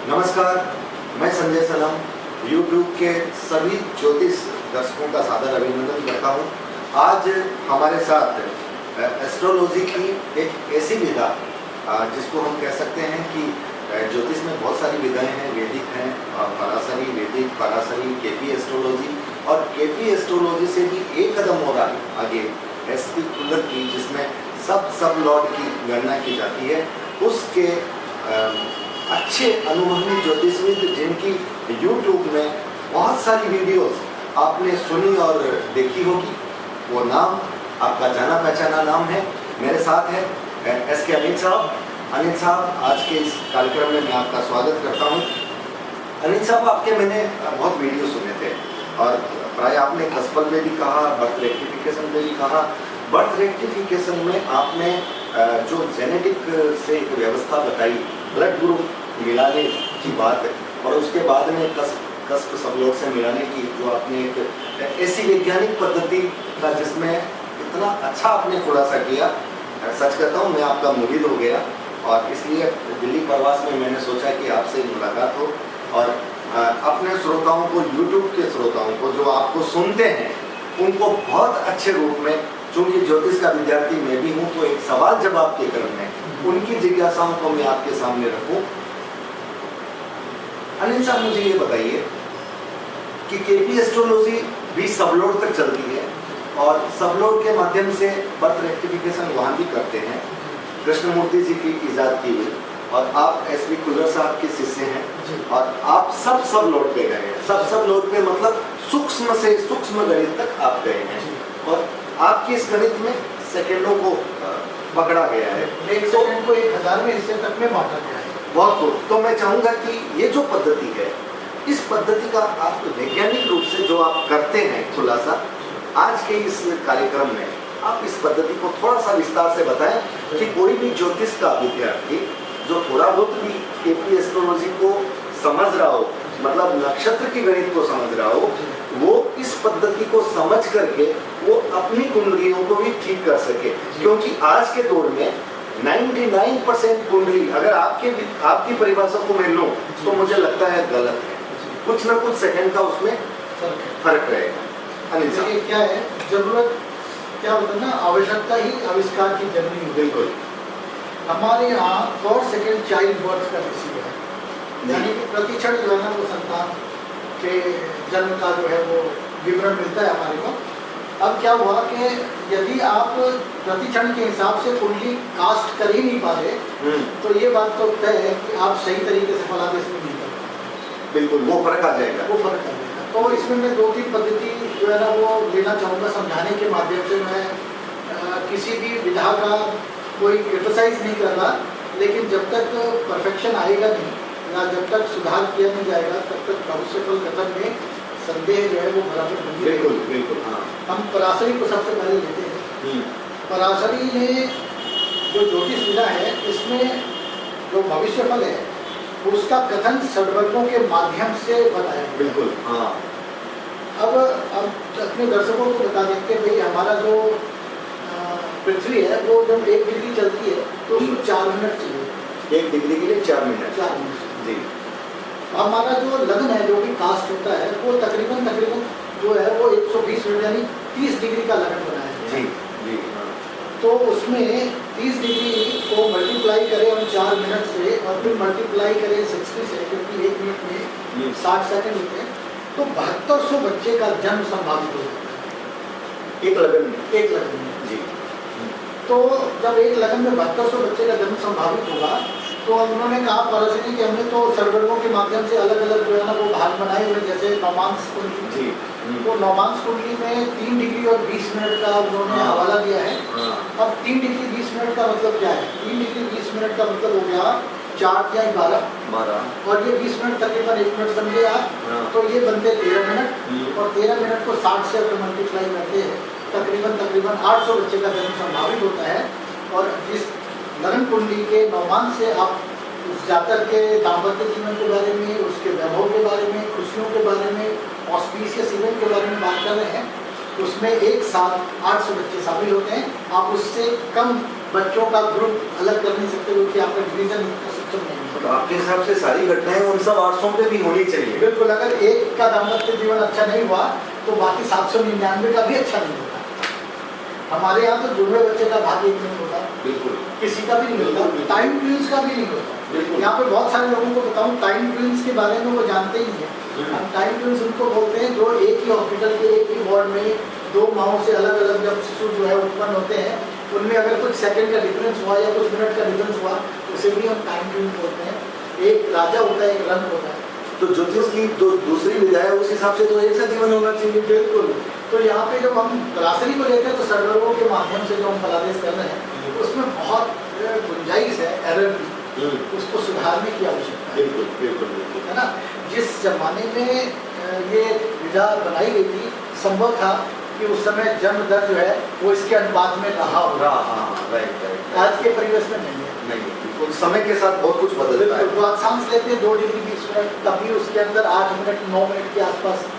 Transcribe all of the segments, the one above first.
नमस्कार, मैं संजय सनम YouTube के सभी ज्योतिष दर्शकों का सादर अभिनंदन करता हूँ। आज हमारे साथ एस्ट्रोलॉजी की एक ऐसी विधा जिसको हम कह सकते हैं कि ज्योतिष में बहुत सारी विधाएं हैं, वैदिक हैं, पराशरी, वैदिक, पराशरी, केपी एस्ट्रोलॉजी, और केपी एस्ट्रोलॉजी से भी एक कदम और आगे एसपी कुलर की, जिसमें सब लॉर्ड की गणना की जाती है। उसके अच्छे अनुभवी ज्योतिषविद जिनकी YouTube में बहुत सारी वीडियोस आपने सुनी और देखी होगी, वो नाम आपका जाना पहचाना नाम है। मेरे साथ है एसके अनिल साहब। अनिल साहब, आज के इस कार्यक्रम में मैं आपका स्वागत करता हूँ। अनिल साहब, आपके मैंने बहुत वीडियो सुने थे और प्राय आपने कस्पल में भी कहा, बर्थ रेक्टिफिकेशन में भी कहा। बर्थ रेक्टिफिकेशन में आपने जो जेनेटिक से एक व्यवस्था बताई, ब्लड ग्रुप मिलाने की बात है, और उसके बाद में कस्प सबलोड से मिलाने की जो आपने एक ऐसी वैज्ञानिक पद्धति का जिसमें इतना अच्छा आपने खुलासा किया, सच कहता हूँ मैं आपका मुरीद हो गया। और इसलिए दिल्ली प्रवास में मैंने सोचा कि आपसे मुलाकात हो और अपने श्रोताओं को, YouTube के श्रोताओं को जो आपको सुनते हैं, उनको बहुत अच्छे रूप में, चूँकि ज्योतिष का विद्यार्थी मैं भी हूँ, तो एक सवाल जवाब के क्रम में उनकी जिज्ञासाओं को मैं आपके सामने रखूँ। अनिल साहब, मुझे ये बताइए कि केपी एस्ट्रोलॉजी भी सबलोड तक चलती है और सबलोड के माध्यम से बर्थ रेक्टिफिकेशन वहाँ भी करते हैं। कृष्णमूर्ति जी की इजाद की हुई, और आप एसपी कुलर साहब के शिष्य हैं और आप सब लोड पे गए हैं। सब लोड पे मतलब सूक्ष्म से सूक्ष्म गणित तक आप गए हैं, और आपकी इस गणित में सेकंडों को पकड़ा गया है। एक सेकंड को 1000वें हिस्से तक में बांटा गया है। बहुत खूब। तो मैं चाहूँगा कि ये जो पद्धति है, इस पद्धति का आप वैज्ञानिक रूप से जो आप करते हैं खुलासा, आज के इस कार्यक्रम में आप इस पद्धति को थोड़ा सा विस्तार से बताएं कि कोई भी ज्योतिष का विद्यार्थी जो थोड़ा बहुत भी केपी एस्ट्रोलॉजी को समझ रहा हो, मतलब नक्षत्र की गणित को समझ रहा हो, वो इस पद्धति को समझ करके वो अपनी कुंडलियों को भी ठीक कर सके। क्योंकि आज के दौर में 99% कुंडली, अगर आपकी परिभाषा को मैं लूँ तो मुझे लगता है गलत है। कुछ ना कुछ सेकंड का उसमें फर्क रहेगा। अनिल साहब, क्या है, जरूरत क्या होता है ना, आवश्यकता ही आविष्कार की जननी है। बिल्कुल। हमारे यहाँ पर सेकंड चाइल्ड बर्थ का रिसीव है, यानी कि प्रतिक्षण जो है ना, वो संतान के जन्म का जो है वो विवरण मिलता है हमारे को। अब क्या हुआ कि यदि आप प्रतिक्षण के हिसाब से कुंडली कास्ट कर ही नहीं पा रहे, तो ये बात तो तय है कि आप सही तरीके से फलादेश में नहीं कर पाएंगे। बिल्कुल, वो फर्क आ जाएगा। वो फर्क आ जाएगा। तो इसमें मैं 2-3 पद्धति जो है ना वो लेना चाहूँगा समझाने के माध्यम से। मैं किसी भी विधा का कोई क्रिटिसाइज नहीं कर रहा, लेकिन जब तक परफेक्शन आएगा नहीं या जब तक सुधार किया नहीं जाएगा, तब तक भविष्यफल कथन में संदेह जो है वो बराबर बनी रहेगी। बिल्कुल बिल्कुल। हाँ, हम पराशरी को सबसे पहले लेते हैं। पराशरी में जो ज्योतिष विधा है, इसमें जो भविष्यफल है उसका कथन षड्वर्गों के माध्यम से बताया। बिल्कुल। हाँ। अब अपने दर्शकों को बता दें कि भाई हमारा जो पृथ्वी है वो जब 1 डिग्री चलती है तो उसको 4 मिनट चाहिए। 1 डिग्री के लिए 4 मिनट। 4 मिनट जी। हमारा जो लग्न है, जो भी कास्ट होता है, वो तकरीबन जो है वो 120 मिनट यानी 30 डिग्री का लग्न बनाया है। जी जी। हाँ। तो उसमें 30 डिग्री को मल्टीप्लाई करें हम 4 मिनट से, और फिर मल्टीप्लाई करें 60 से, क्योंकि 1 मिनट में 60 सेकंड होते हैं, तो 7200 बच्चे का जन्म संभावित हो जाता है एक लगन में। एक लगन में। जी। तो जब एक लगन में 7200 बच्चे का जन्म संभावित होगा, तो उन्होंने कहा पराशरी कि हमने तो षड्वर्गों के माध्यम से अलग अलग जो है ना वो भाग बनाए हुए, जैसे नौमांस कुंडली। तो नौमांस कुंडली में 3 डिग्री और 20 मिनट का उन्होंने हवाला दिया है। अब 3 डिग्री 20 मिनट का मतलब क्या है? 3 डिग्री 20 मिनट का मतलब हो गया 4 या 12, और ये 20 मिनट तकरीबन 1 मिनट समझे आप, तो ये बनते 13 मिनट, और 13 मिनट को 60 से अगर मल्टीप्लाई करते हैं तकरीबन 800 बच्चे का जन्म संभावित होता है। और इस लगन कुंडली के नौमांस से आप उस जातक के दाम्पत्य जीवन के बारे में, उसके वैभव के बारे में, खुशियों के बारे में, ऑस्पिशियस इवेंट के बारे में बात कर रहे हैं। उसमें एक साथ 800 बच्चे शामिल होते हैं। आप उससे कम बच्चों का ग्रुप अलग कर नहीं सकते, क्योंकि आपका डिवीजन नहीं कर सकते। सक्षम नहीं है। तो आपके हिसाब से सारी घटनाएं उन सब 800 पे भी होनी चाहिए। बिल्कुल, अगर एक का दाम्पत्य जीवन अच्छा नहीं हुआ तो बाकी 799 का भी अच्छा नहीं होता। हमारे यहाँ तो जुड़वे बच्चे का भाग्य एक नहीं होता, बिल्कुल किसी का भी नहीं होता, टाइम ट्विंस का भी नहीं होता। बिल्कुल। यहाँ पे बहुत सारे लोगों को बताऊँ टाइम ट्विंस के बारे में वो जानते ही नहीं है। हम टाइम ट्विंस उनको बोलते हैं जो एक ही हॉस्पिटल के एक ही वार्ड में 2 माहों से अलग अलग जब शिशु जो है उत्पन्न होते हैं, उनमें अगर कुछ सेकंड का डिफरेंस हुआ या कुछ मिनट का डिफरेंस हुआ उसे भी हम टाइम ट्विंस बोलते हैं। एक राजा होता है, एक रंग होता है। तो ज्योतिष की दूसरी विधा है, उस हिसाब से तो एक सा जीवन होना चाहिए। बिल्कुल। तो यहाँ पे जब हम ग्रासरी को लेते हैं तो सर्वरों के माध्यम से जो हम फलादेश कर रहे हैं उसमें बहुत गुंजाइश है एरर की, उसको सुधारने की आवश्यकता है। बिल्कुल बिल्कुल बिल्कुल, है ना। जिस जमाने में ये विधा बनाई गई थी, संभव था कि उस समय जन्म दर जो है वो इसके अनुपात में रहा होगा। राइट। आज के परिवेश में नहीं है। नहीं, उस समय के साथ बहुत कुछ बदलता है। तो आप सांस लेते हैं 2 डिग्री 20 मिनट, तभी उसके अंदर 8 मिनट 9 मिनट के आसपास।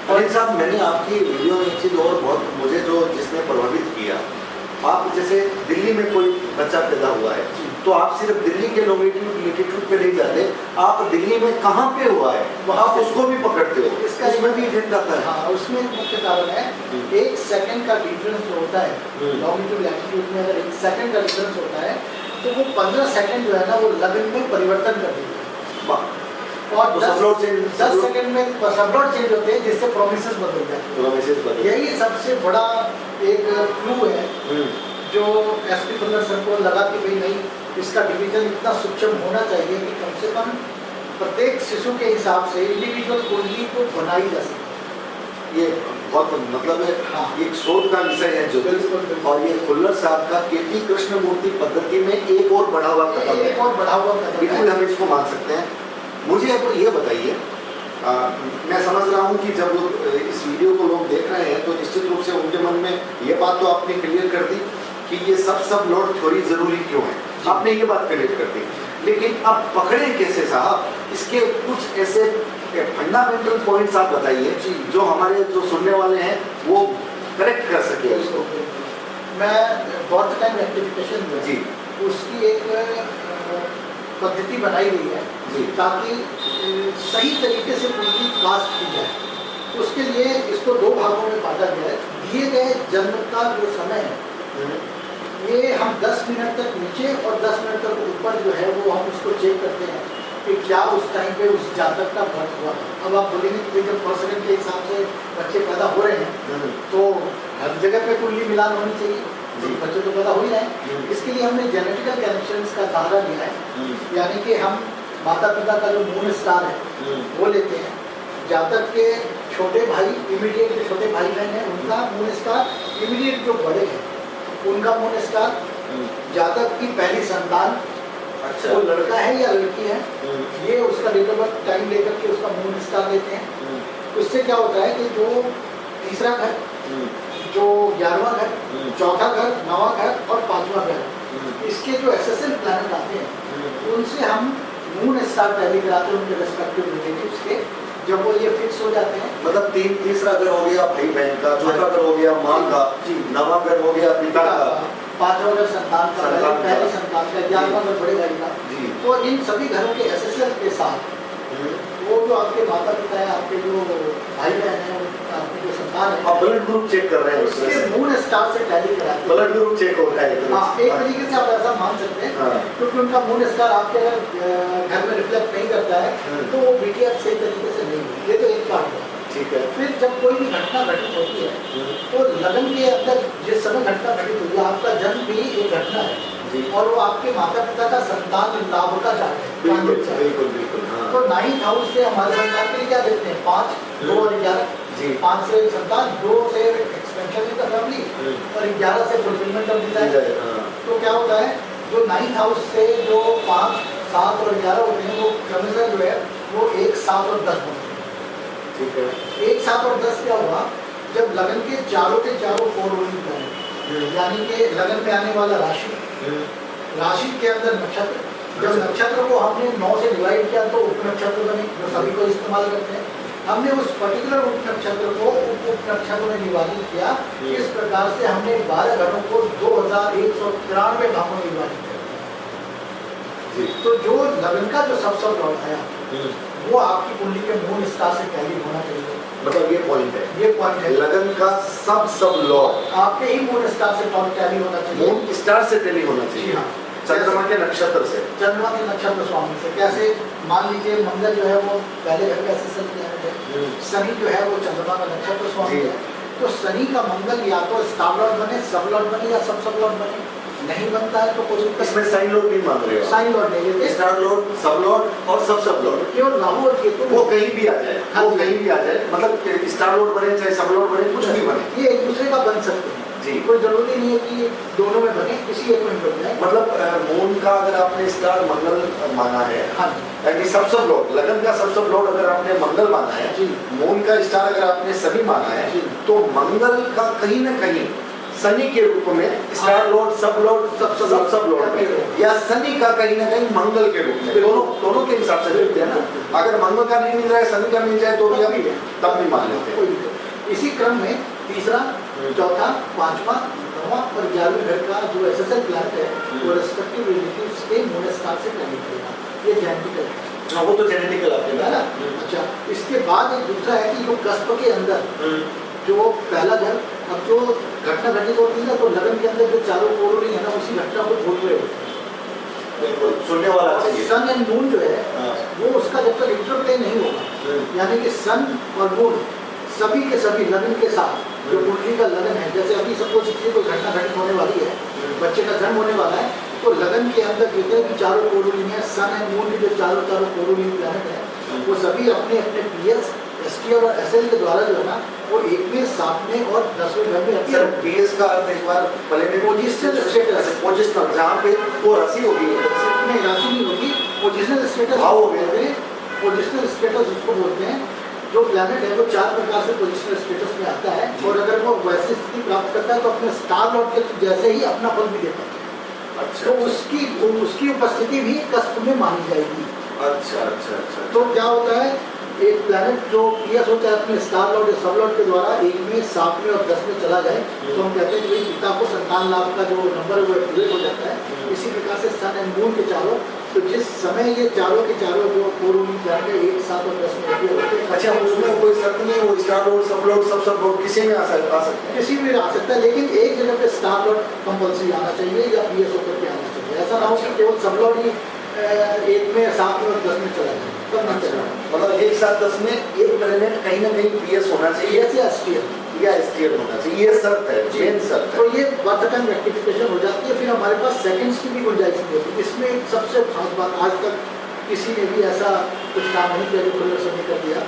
और साहब मैंने आपकी वीडियो में एक चीज़ और बहुत मुझे जो जिसने प्रभावित किया, आप जैसे दिल्ली में कोई बच्चा पैदा हुआ है तो आप सिर्फ दिल्ली के लॉन्गिट्यूड पे नहीं जाते, आप दिल्ली में कहाँ पे हुआ है आप उसको भी पकड़ते हो, इसमें भी इफेक्ट आता है। हाँ, उसमें एक मुख्य कारण है 1 सेकंड का डिफरेंस जो होता है लॉन्गिट्यूड लैटिट्यूड में, अगर 1 सेकंड का डिफरेंस होता है तो वो 15 सेकंड जो है ना वो लगन में परिवर्तन कर देता है। और 10 सेकंड में सबलॉट चेंज होते हैं जिससे प्रोमिसेस बदल जाते हैं। यही सबसे बड़ा एक क्लू है जो एसपी खुल्लर सर को लगा कि भाई नहीं, इसका डिवीजन इतना सूक्ष्म होना चाहिए कि कम से कम प्रत्येक शिशु के हिसाब से इंडिविजुअल कुंडली को बनाई जा सके। ये बहुत मतलब है। हाँ। एक शोध का विषय है जो, और ये खुल्लर साहब का केपी कृष्णमूर्ति पद्धति में एक और बढ़ा हुआ कदम है। एक और बढ़ा हुआ कदम, बिल्कुल हम इसको मान सकते हैं। मुझे अब ये बताइए, मैं समझ रहा हूँ कि जब इस वीडियो को लोग देख रहे हैं तो निश्चित रूप से उनके मन में ये बात तो आपने क्लियर कर दी कि ये सब लोड थ्योरी जरूरी क्यों है, आपने ये बात क्लियर कर दी। लेकिन अब पकड़े कैसे साहब, इसके कुछ ऐसे फंडामेंटल पॉइंट्स आप बताइए जो हमारे जो सुनने वाले हैं वो करेक्ट कर सके उसको। मैं बर्थ टाइम रेक्टिफिकेशन जी उसकी एक पद्धति बनाई गई है ताकि सही तरीके से कुंडली कास्ट की जाए। उसके लिए इसको 2 भागों में बांटा गया है। दिए गए जन्म का जो समय है ये हम 10 मिनट तक नीचे और 10 मिनट तक ऊपर जो है वो हम उसको चेक करते हैं कि क्या उस टाइम पे उस जातक का बर्थ हुआ। अब आप बोलेंगे कि जब % के हिसाब से बच्चे पैदा हो रहे हैं तो हर जगह पे कुंडली मिलान होनी चाहिए, बच्चे तो पैदा हो ही रहे हैं। इसके लिए हमने जेनेटिकल कनेक्शंस का सहारा लिया है, यानी कि हम माता पिता का जो मून स्टार है वो लेते हैं, जातक के छोटे भाई इमीडिएट जो छोटे भाई बहन हैं उनका मून स्टार, इमीडिएट जो बड़े हैं उनका मून स्टार, जातक की पहली संतान वो लड़का है या लड़की है ये उसका डेट ऑफ बर्थ टाइम लेकर के उसका मून स्टार देते हैं। उससे क्या होता है कि जो तीसरा घर, जो 11वां घर, चौथा घर, 9वां घर और 5वां घर, इसके जो एसएसएल प्लैनेट आते हैं उनसे हम मून स्टार टैली कराते हैं उनके रेस्पेक्टिव रिलेटिव्स के। जब वो ये फिक्स हो जाते हैं, मतलब तीसरा घर हो गया भाई बहन का, चौथा घर हो गया माँ का, 9वां घर हो गया पिता का, 5वां घर संतान का, पहली संतान का, 11वां घर बड़े भाई का। तो इन सभी घरों के एसएसएल के साथ वो जो आपके माता पिता है, आपके जो भाई बहन है, आपके जो संतान है, आप ब्लड ग्रुप चेक कर रहे हैं उसके मून स्टार से टैली कराते हैं। ब्लड ग्रुप चेक होता है एक तरीके से आप ऐसा मान सकते हैं क्योंकि उनका मून स्टार आपके अगर घर में रिफ्लेक्ट नहीं करता है तो वो बीटीएफ सही तरीके से नहीं होगी। ये तो एक पार्ट है। ठीक है। फिर जब कोई भी घटना घटित होती है तो लगन के अंदर जिस समय घटना घटित हुई है आपका जन्म भी एक घटना है और वो आपके माता पिता का संतान लाभ का चार्ट है। बिल्कुल बिल्कुल। तो 9th हाउस से हमारे संतान के लिए क्या देखते हैं 5, 2 और 11। 5 से संतान, 2 से एक्सपेंशन इन द फैमिली और 11 से फुलफिलमेंट ऑफ डिजायर। तो क्या होता है जो 9th हाउस से जो 5, 7 और 11 होते हैं वो क्रमशः जो है वो 1, 7 और 10 होते हैं। ठीक है। 1, 7 और 10 क्या हुआ जब लगन के चारों 4 रूलिंग करें, यानी कि लगन में आने वाला राशि के अंदर नक्षत्र, जब नक्षत्र को हमने 9 से डिवाइड किया तो उप नक्षत्र बने जो सभी को इस्तेमाल करते हैं। हमने उस पर्टिकुलर उप नक्षत्र को उप नक्षत्र में विभाजित किया। इस प्रकार से हमने 12 घरों को 2193 भागों में विभाजित किया। जी। तो जो लगन का जो सब लॉर्ड है वो आपकी कुंडली के मून स्टार से टैली होना चाहिए। मतलब ये पॉइंट है, ये पॉइंट है। लगन का सब लॉर्ड आपके ही मून स्टार से टैली होना चाहिए। मून स्टार से टैली होना जी चाहिए, हाँ, चंद्रमा के नक्षत्र से। चंद्रमा के नक्षत्र स्वामी से। कैसे? मान लीजिए मंगल जो है वो पहले घर का एसेसन प्लैनेट है, शनि जो है वो चंद्रमा का नक्षत्र स्वामी है। तो शनि का मंगल या तो स्टार लॉर्ड बने, सब लॉर्ड बने या सब लॉर्ड बने। नहीं बनता है तो कोई इसमें साइन लॉर्ड नहीं मान रहे हो, साइन लॉर्ड नहीं लेते, स्टार लॉर्ड, सब लॉर्ड और सब लॉर्ड। केवल राहु और केतु वो कहीं भी आ जाए, वो कहीं भी आ जाए, मतलब स्टार लॉर्ड बने चाहे सब लॉर्ड बने, कुछ भी बने, ये एक दूसरे का बन सकते हैं जी। कोई जरूरी नहीं है कि दोनों में बने, किसी एक में बन जाए। मतलब मून का अगर आपने स्टार मंगल माना है, हाँ यानी सब लॉर्ड, लगन का सब लॉर्ड अगर आपने मंगल माना है, जी। मून का स्टार अगर आपने शनि माना है, जी। तो मंगल का कहीं ना कहीं शनि के रूप में स्टार लॉर्ड, सब लॉर्ड, सब लॉर्ड में, या शनि का कहीं ना कहीं मंगल के रूप में, दोनों के हिसाब से देखते हैं ना। अगर मंगल का नहीं मिल रहा है, शनि का मिल जाए तो भी अभी तब भी मान लेते हैं। इसी क्रम में तीसरा, चौथा, पांचवा, नौवां और 11वें घर का जो एसेसन प्लैनेट है वो रेस्पेक्टिव रिलेटिव्स के मून स्टार से कनेक्ट होगा। ये जेनेटिकल है। हाँ, वो तो जेनेटिकल आपके है ना। अच्छा, इसके बाद एक दूसरा है कि जो कस्प के अंदर जो पहला घर, अब जो घटना घटित होती है ना, तो लगन के अंदर जो चारों कोरोनी है ना, उसी घटना को भूल रहे होते हैं। बिल्कुल सुनने वाला चाहिए। सन एंड मून जो है वो उसका जब तक इंटरप्ले नहीं होगा, यानी कि सन और मून सभी के सभी लगन के साथ जो कुंडली का लगन है, जैसे अभी सपोज किसी कोई घटना घटित होने वाली है, बच्चे का जन्म होने वाला है, तो लगन के अंदर जितने भी चारों कोरोनी है, सन एंड मून के जो चारों कोरोनी प्लैनेट है, वो सभी अपने अपने पीएस, एसटी और एसएल के द्वारा जो है ना, वो 1वें, 7वें और 10वें घर में सर पीएस का अर्थ एक बार पोजिशनल स्टेटस, पोजिशनल, जहाँ पे वो राशि होगी, नहीं राशि नहीं होगी, पोजिशनल स्टेटस भाव हो गए। पोजिशनल स्टेटस उसको बोलते हैं। जो प्लैनेट है वो 4 प्रकार से पोजिशनल स्टेटस में आता है, और अगर वो वैसी स्थिति प्राप्त करता है तो अपने स्टार लॉर्ड के जैसे ही अपना फल भी देता है। अच्छा, तो उसकी उपस्थिति भी कस्प में मानी जाएगी। अच्छा। तो क्या होता है, एक प्लैनेट जो पीएस होता है अपने स्टार लॉर्ड या सब लॉर्ड के द्वारा 1वें, 7वें और 10वें चला जाए, तो हम कहते हैं कि भाई पिता को संतान लाभ का जो नंबर है वो एक्टिवेट हो जाता है। इसी प्रकार से सन एंड मून के चारों, तो जिस समय ये चारों के चारों जो कोरोनी प्लैनेट 1, 7 और 10 में एक्टिवेट होते हैं। अच्छा, उसमें कोई शर्त नहीं, वो स्टार लॉर्ड, सब लॉर्ड किसी में आ सकते हैं, किसी में आ सकता है, लेकिन एक जगह पे स्टार लॉर्ड कंपल्सरी आना चाहिए या पीएस होकर के आना चाहिए। ऐसा ना हो कि केवल सब लॉर्ड ही 1 में, 7 में और 10 में चला जाए, तब नहीं चलेगा। मतलब 1, 7, 10 में एक प्लैनेट कहीं ना कहीं पीएस होना चाहिए या एसटीएल या एसटीएल होना चाहिए, ये शर्त है, मेन शर्त तो है। ये बर्थ टाइम रेक्टिफिकेशन हो जाती है। फिर हमारे पास सेकंड्स की भी गुंजाइश नहीं होती। इसमें एक सबसे खास बात, आज तक किसी ने भी ऐसा कुछ काम नहीं किया जो खुले में कर दिया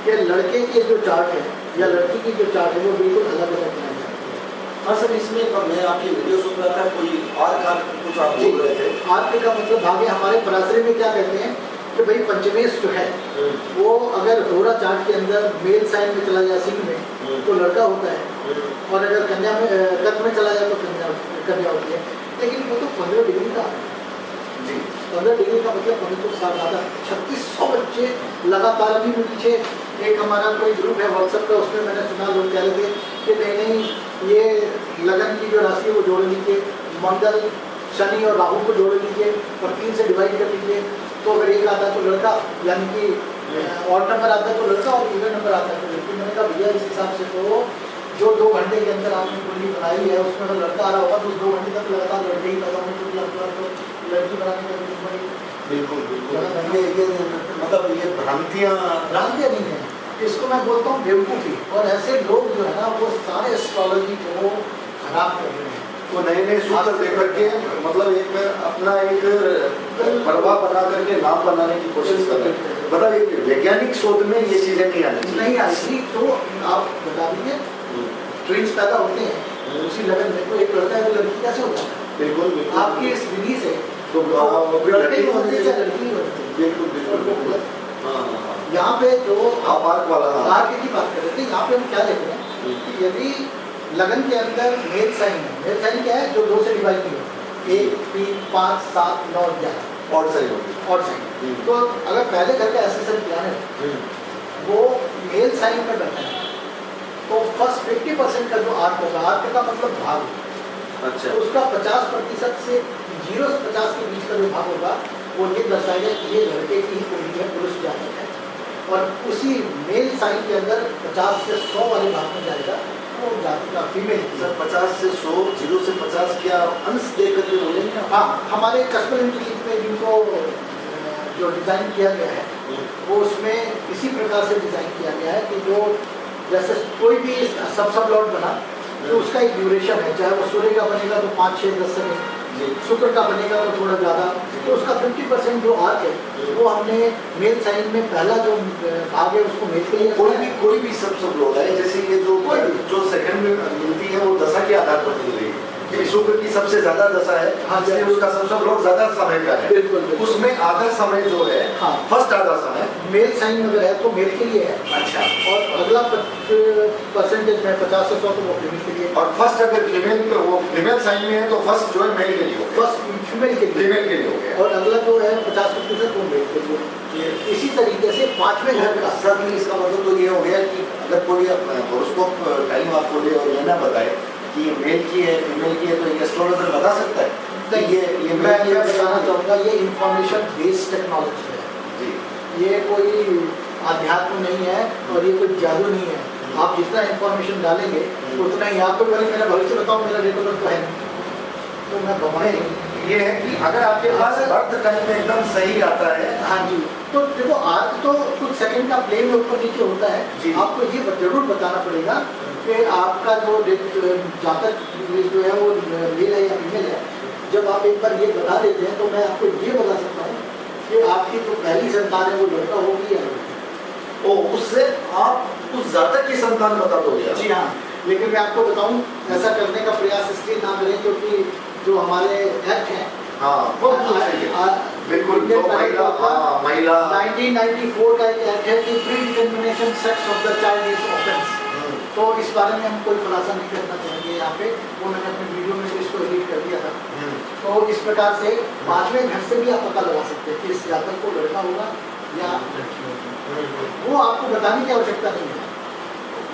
कि लड़के के जो चार्ट है या लड़की की जो चार्ट है वो बिल्कुल अलग अलग बनाई जाती है। हाँ सर, इसमें मैं आपकी वीडियो सुन रहा था, कोई आर्क कुछ आप बोल रहे थे। आर्क का मतलब भाग्य हमारे पराशरी में क्या कहते हैं कि भाई पंचमेश जो है वो अगर होरा चार्ट के अंदर मेल साइन में चला जाए, सिंह में, तो लड़का होता है, और अगर कन्या में, कर्क में चला जाए तो कन्या होती है। लेकिन वो तो 15 डिग्री का जी, 15 डिग्री का मतलब 25 साल ज़्यादा 3600 बच्चे लगातार। अभी भी पीछे एक हमारा कोई ग्रुप है व्हाट्सएप का, उसमें मैंने सुना लोग कह रहे थे कि नहीं ये लगन की जो राशि है वो जोड़ लीजिए, मंगल, शनि और राहु को जोड़ लीजिए और 3 से डिवाइड कर लीजिए, तो अगर एक आता है तो लड़का, यानी कि ऑड नंबर आता है तो लड़का और इवन नंबर आता है तो लड़की। मैंने कहा भैया इस हिसाब से तो जो 2 घंटे के अंदर आपने कुंडली बनाई है उसमें अगर लड़का आ रहा होगा तो उस 2 घंटे तक लगातार लड़के ही पैदा होने, क्योंकि लड़की बनाने का बिल्कुल ये मतलब ये भ्रांतियाँ नहीं है, इसको मैं बोलता हूँ बेवकूफ़ी। और ऐसे लोग जो है ना वो सारे एस्ट्रोलॉजी को खराब कर रहे हैं। वो नए सूत्र दे करके मतलब एक अपना एक प्रभाव बना करके नाम बनाने की कोशिश कर रहे हैं। मतलब एक वैज्ञानिक शोध में ये चीजें नहीं नहीं आएगी। तो आप बता दीजिए, ट्विंस पैदा होते हैं उसी लगन में, तो एक लड़का है तो लड़की कैसे होता है? बिल्कुल आपकी इस विधि से तो लड़के ही होते हैं या लड़की होती है? बिल्कुल। यहाँ पे जो आप आर्क वाला आर्क की बात कर रहे थे, यहाँ पे हम क्या देखते हैं कि यदि लगन के अंदर मेल साइन है, मेल साइन क्या है जो 2 से डिवाइड नहीं होता, 1, 3, 5, 7, 9, 11 और साइन होगी, और साइन। तो अगर पहले घर का एसेसन प्लैनेट वो मेल साइन में बैठा है तो फर्स्ट 50% का जो आर्क होगा, आर्क का मतलब भाग, अच्छा, तो उसका 50% से 0 से 50 के बीच का जो भाग होगा वो ये दर्शाएगा कि ये लड़के की ही कुंडली है, पुरुष जातक है, और उसी मेल साइन के अंदर 50 से 100 वाले भाग में जाएगा वो जाति का फीमेल। सर 50 से 100, 0 से 50 क्या अंश देकर के बोलेंगे ना? हाँ, हमारे कस्टमर इंटेलिजेंस में जिनको जो डिज़ाइन किया गया है वो उसमें इसी प्रकार से डिज़ाइन किया गया है कि जो जैसे कोई भी सब लॉट बना तो उसका एक ड्यूरेशन है, चाहे वो सूर्य का बनेगा तो 5, 6, 10 सेकंड, शुक्र का बनेगा तो थोड़ा ज़्यादा, तो उसका 50% जो आर्क है वो हमने मेल साइन में पहला जो भाग है उसको मेल के लिए कोई भी सब लोग है, जैसे ये जो सेकंड में मिलती है वो दशा के आधार पर मिल रही है। शुक्र की सबसे ज्यादा दशा है, हाँ, उसका सब लोग ज्यादा समय का है, बिल्कुल। उसमें आधा समय जो है, हाँ, फर्स्ट आधा समय मेल साइन अगर है तो मेल के लिए है। अच्छा। और अगला परसेंटेज में 50 से 100 तो वो फीमेल के लिए। और फर्स्ट अगर फीमेल साइन में है तो फर्स्ट जो है मेल के लिए हो गया, फर्स्ट फीमेल के लिए हो गया, और अगला जो है 50% वो मेल के लिए। इसी तरीके से 5वें घर का सर इसका मतलब तो ये हो गया कि अगर कोई हॉरोस्कोप टाइम आपको दे और ये ना बताए कि ये मेल की है फीमेल की है तो ये एस्ट्रोलॉजर बता सकता है? ये मैं बताना चाहूँगा, ये इंफॉर्मेशन बेस्ड टेक्नोलॉजी है जी, ये कोई अध्यात्म नहीं है और ये कोई जादू नहीं है। आप जितना इंफॉर्मेशन डालेंगे उतना ही आपको मेरा भविष्य बताओ, मेरा डेट ऑफ बर्थ तो है नहीं, तो मैं बताऊँ ये है कि अगर आपके पास बर्थ टाइम में एकदम सही आता है। हाँ जी, तो देखो आर्क तो कुछ सेकंड का प्ले में ऊपर नीचे होता है, आपको ये जरूर बताना पड़ेगा कि आपका जो जातक जो है वो मेल है या फीमेल है। जब आप एक बार ये बता देते हैं तो मैं आपको ये बता सकता हूँ कि आपकी जो पहली संतान है वो लड़का होगी या लड़की। ओ, उससे आप उस जातक की संतान बता दोगे? जी हाँ, लेकिन मैं आपको बताऊँ ऐसा करने का प्रयास इसलिए ना करें क्योंकि जो हमारे एक्ट हैं, हाँ वो बिल्कुल महिला 1994 का एक एक्ट है कि pre determination sex of the child is offence. तो इस बारे में हम कोई खुलासा नहीं करना चाहेंगे यहाँ पे, वो मैंने अपने वीडियो में इसको एडिट कर दिया था। तो इस प्रकार से 5वें घर से भी आप पता लगा सकते हैं कि इस जातक को लड़का होगा या लड़की होगी। वो आपको बताने की आवश्यकता नहीं है,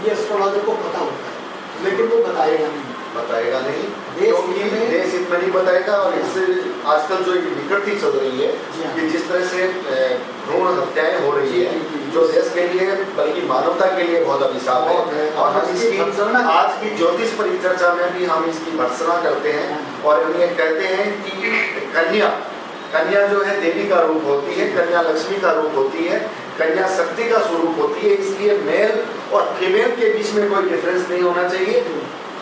ये एस्ट्रोलॉजर को पता होता है, लेकिन वो बताएगा नहीं, क्योंकि देश इतना नहीं बताएगा। और इससे आजकल जो विकृति चल रही है कि जिस तरह से भ्रूण हत्याएं हो रही है, जो देश के लिए बल्कि मानवता के लिए बहुत अभिशाप है। और हम इसकी आज की ज्योतिष परिचर्चा में भी हम इसकी भर्त्सना करते हैं और हम ये कहते हैं कि कन्या जो है देवी का रूप होती है, कन्या लक्ष्मी का रूप होती है, कन्या शक्ति का स्वरूप होती है। इसलिए मेल और फीमेल के बीच में कोई डिफरेंस नहीं होना चाहिए,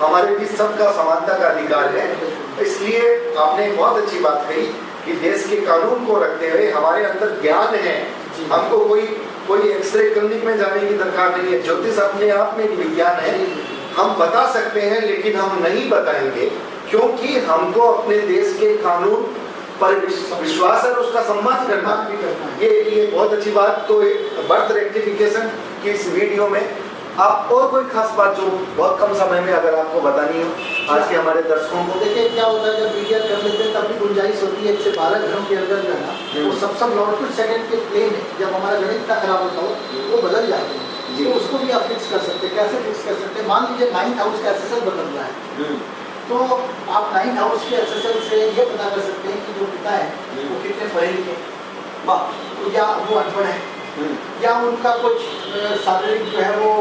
हमारे बीच सबका समानता का अधिकार है। इसलिए आपने एक बहुत अच्छी बात कही कि देश के कानून को रखते हुए हमारे अंदर ज्ञान है, हमको कोई एक्सरे क्लिनिक में जाने की दरकार नहीं है। ज्योतिष अपने आप में एक विज्ञान है, हम बता सकते हैं लेकिन हम नहीं बताएंगे क्योंकि हमको अपने देश के कानून पर विश्वास है और उसका सम्मान करना। ये बहुत अच्छी बात। तो बर्थ रेक्टिफिकेशन की इस वीडियो में आप और कोई खास बात जो बहुत कम समय में अगर आपको बतानी हो आज के हमारे दर्शकों को? देखिए क्या होता है, जब वीडियो कर लेते हैं तब भी गुंजाइश होती है 1 से 12 घरों के अंदर जो है ना वो सब लॉट कुछ सेकंड के प्ले में जब हमारा गणित इतना खराब होता हो वो बदल जाते हैं। तो उसको भी आप फिक्स कर सकते हैं। कैसे फिक्स कर सकते हैं? मान लीजिए 9th हाउस का एसएसएल बदल रहा है, तो आप 9th हाउस के एसएसएल से ये पता कर सकते हैं कि जो पिता है वो कितने पढ़े लिखे या वो अनपढ़ है या उनका कुछ शारीरिक जो है वो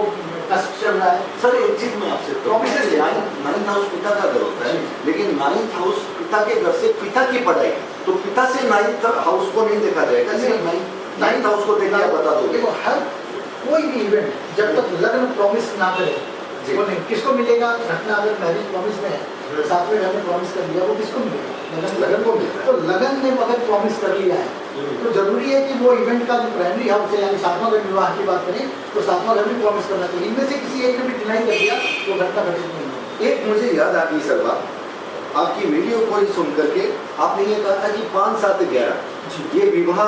कष्ट चल रहा है। सर एक चीज में आपसे प्रोमिस 9th हाउस पिता का घर होता है, लेकिन 9th हाउस पिता के घर से पिता की पढ़ाई, तो पिता से 9th हाउस को नहीं देखा जाएगा, सिर्फ 9th हाउस को देखा बता दो। देखो हर कोई भी इवेंट जब तक लग्न प्रॉमिस ना करे वो नहीं, किसको मिलेगा? घटना अगर मैरिज प्रॉमिस में है, 7वें घर में प्रॉमिस कर दिया, वो किसको मिलेगा? लगन को मिलेगा। तो लगन ने अगर प्रॉमिस कर लिया है तो जरूरी है कि वो इवेंट का जो प्राइमरी हाउस है यानी 7वां घर विवाह की बात करें तो 7वां घर भी प्रॉमिस करना चाहिए। इनमें से किसी एक ने भी डिनाई कर दिया तो घटना घटित नहीं होगी। एक मुझे याद आ गई सर बात, आपकी वीडियो को ही सुन करके आपने ये कहा था कि 5, 7, 11 ये विवाह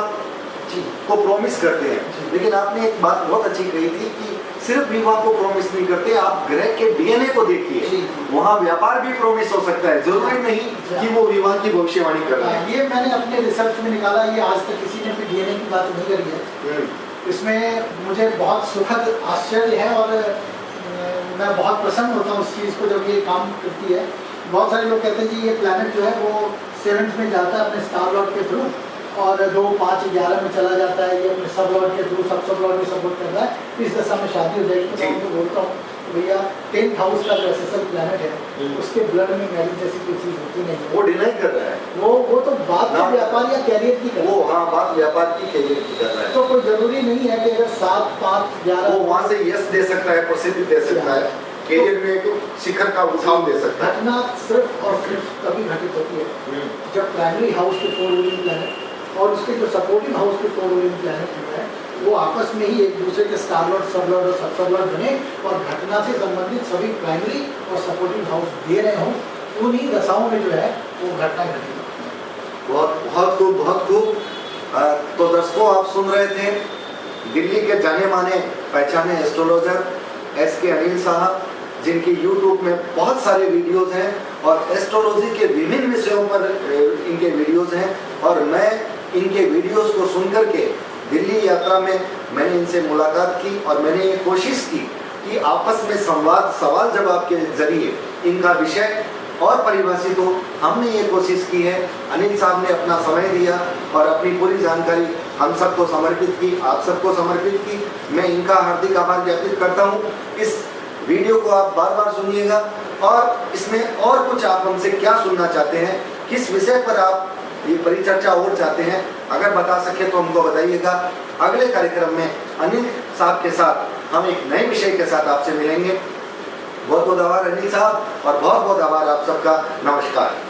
को प्रॉमिस करते हैं, लेकिन आपने एक बात बहुत अच्छी कही थी कि सिर्फ विवाह को प्रॉमिस नहीं करते, आप ग्रह के डीएनए को देखिए, वहाँ व्यापार भी प्रॉमिस हो सकता है, जरूरी नहीं कि वो विवाह की भविष्यवाणी कर रहा है। ये मैंने अपने रिसर्च में निकाला, ये आज तक किसी ने भी डीएनए की बात नहीं करी है। इसमें मुझे बहुत सुखद आश्चर्य है और मैं बहुत प्रसन्न होता हूँ उस चीज़ को जब ये काम करती है। बहुत सारे लोग कहते हैं कि ये प्लैनेट जो है वो 7th में जाता है अपने स्टार लॉर्ड के थ्रू और 2, 5, 11 में चला जाता है, ये अपने सब लॉर्ड के थ्रू सब लॉर्ड में सपोर्ट कर रहा है, इस दशा में शादी हो जाएगी। तो मैं उनको बोलता हूँ भैया 10th हाउस का जो एसेसल प्लैनेट है उसके ब्लड में मैरिज जैसी कोई चीज़ होती नहीं है। वो डिनाई कर रहा है, वो तो बात का व्यापार या कैरियर की कर रहा है। वो हाँ बात व्यापार की कैरियर की कर रहा है। तो कोई जरूरी नहीं है कि अगर 7, 5, 11 वो वहाँ से यस दे सकता है, प्रसिद्धि दे सकता है, कैरियर में एक शिखर का उठाव दे सकता है। घटना सिर्फ और सिर्फ तभी घटित होती है जब प्राइमरी हाउस के 4 रूलिंग प्लैनेट और उसके जो सपोर्टिंग हाउस के 4 रूलिंग प्लैनेट है वो आपस में ही एक दूसरे के स्टार लॉर्ड, सब लॉर्ड और सब लॉर्ड बने और घटना से संबंधित सभी प्राइमरी और सपोर्टिंग हाउस दे रहे हों, उन्हीं दशाओं में जो है वो घटना घटित होती है। बहुत खूब, बहुत खूब। तो दर्शकों, आप सुन रहे थे दिल्ली के जाने माने पहचाने एस्ट्रोलॉजर SK अनिल साहब, जिनकी YouTube में बहुत सारे वीडियोस हैं और एस्ट्रोलॉजी के विभिन्न विषयों पर इनके वीडियोस हैं। और मैं इनके वीडियोस को सुनकर के दिल्ली यात्रा में मैंने इनसे मुलाकात की और मैंने ये कोशिश की कि आपस में संवाद, सवाल जवाब के जरिए इनका विषय और परिभाषित हो। हमने ये कोशिश की है, अनिल साहब ने अपना समय दिया और अपनी पूरी जानकारी हम सबको समर्पित की, आप सबको समर्पित की। मैं इनका हार्दिक आभार ज्ञापित करता हूँ। इस वीडियो को आप बार बार सुनिएगा और इसमें और कुछ आप हमसे क्या सुनना चाहते हैं, किस विषय पर आप ये परिचर्चा और चाहते हैं, अगर बता सके तो हमको बताइएगा। अगले कार्यक्रम में अनिल साहब के साथ हम एक नए विषय के साथ आपसे मिलेंगे। बहुत बहुत आभार अनिल साहब और बहुत बहुत आभार आप सबका। नमस्कार।